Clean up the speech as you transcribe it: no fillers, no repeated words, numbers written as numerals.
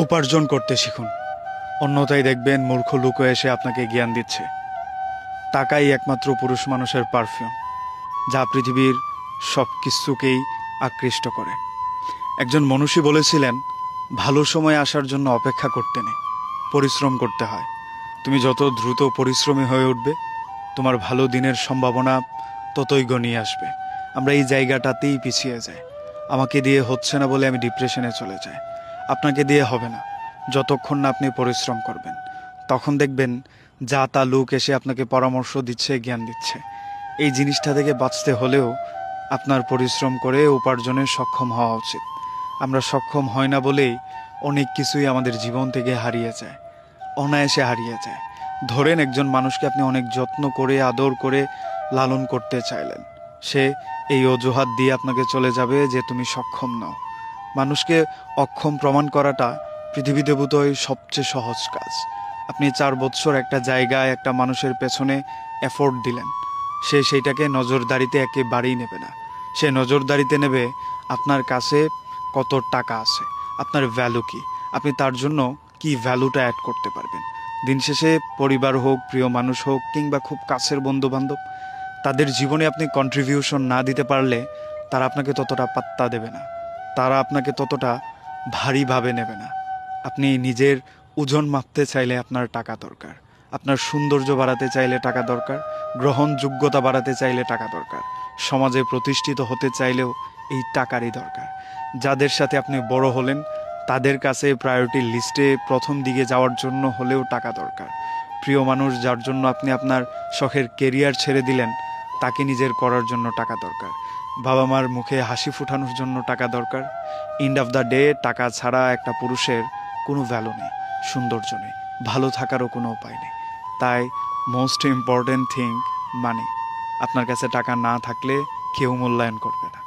উপার্জন করতে শিখুন, অন্যথায় দেখবেন মূর্খ লোক এসে আপনাকে জ্ঞান দিচ্ছে। টাকাই একমাত্র পুরুষ মানুষের পারফিউম, যা পৃথিবীর সব কিছুকেই আকৃষ্ট করে। একজন মনীষী বলেছিলেন, ভালো সময় আসার জন্য অপেক্ষা করতে নেই, পরিশ্রম করতে হয়। তুমি যত দ্রুত পরিশ্রমী হয়ে উঠবে, তোমার ভালো দিনের সম্ভাবনা ততই ঘনিয়ে আসবে। আমরা এই জায়গাটাতেই পিছিয়ে যাই। আমাকে দিয়ে হচ্ছে না বলে আমি ডিপ্রেশনে চলে যাই। আপনাকে দিয়ে হবে না যতক্ষণ না আপনি পরিশ্রম করবেন। তখন দেখবেন যা তা লোক এসে আপনাকে পরামর্শ দিচ্ছে, জ্ঞান দিচ্ছে। এই জিনিসটা থেকে বাঁচতে হলেও আপনার পরিশ্রম করে উপার্জনে সক্ষম হওয়া উচিত। আমরা সক্ষম হই না বলেই অনেক কিছুই আমাদের জীবন থেকে হারিয়ে যায়, অনায়াসে হারিয়ে যায়। ধরেন একজন মানুষকে আপনি অনেক যত্ন করে আদর করে লালন করতে চাইলেন, সে এই অজুহাত দিয়ে আপনাকে চলে যাবে যে তুমি সক্ষম নও। মানুষকে অক্ষম প্রমাণ করাটা পৃথিবীতে বোধহয় সবচেয়ে সহজ কাজ। আপনি 4 বছর একটা জায়গায় একটা মানুষের পেছনে এফোর্ট দিলেন, সে সেইটাকে নজরদারিতে একেবারেই নেবে না। সে নজরদারিতে নেবে আপনার কাছে কত টাকা আছে, আপনার ভ্যালু কি, আপনি তার জন্য কি ভ্যালুটা অ্যাড করতে পারবেন। দিন শেষে পরিবার হোক, প্রিয় মানুষ হোক, কিংবা খুব কাছের বন্ধুবান্ধব, তাদের জীবনে আপনি কন্ট্রিবিউশন না দিতে পারলে তারা আপনাকে ততটা পাত্তা দেবে না, তারা আপনাকে ততটা ভারীভাবে নেবে না। আপনি নিজের ওজন মাপতে চাইলে আপনার টাকা দরকার, আপনার সৌন্দর্য বাড়াতে চাইলে টাকা দরকার, গ্রহণযোগ্যতা বাড়াতে চাইলে টাকা দরকার, সমাজে প্রতিষ্ঠিত হতে চাইলেও এই টাকারই দরকার। যাদের সাথে আপনি বড় হলেন তাদের কাছে প্রায়োরিটি লিস্টে প্রথম দিকে যাওয়ার জন্য হলেও টাকা দরকার। প্রিয় মানুষ যার জন্য আপনি আপনার শখের কেরিয়ার ছেড়ে দিলেন, তাকে নিজের করার জন্য টাকা দরকার। বাবা মার মুখে হাসি ফোটানোর জন্য টাকা দরকার। এন্ড অফ দ্য ডে টাকা ছাড়া একটা পুরুষের কোনো ভ্যালু নেই, সৌন্দর্য নেই, ভালো থাকারও কোনো উপায় নেই। তাই মোস্ট ইম্পর্ট্যান্ট থিং মানি। আপনার কাছে টাকা না থাকলে কেউ মূল্যায়ন করবে না।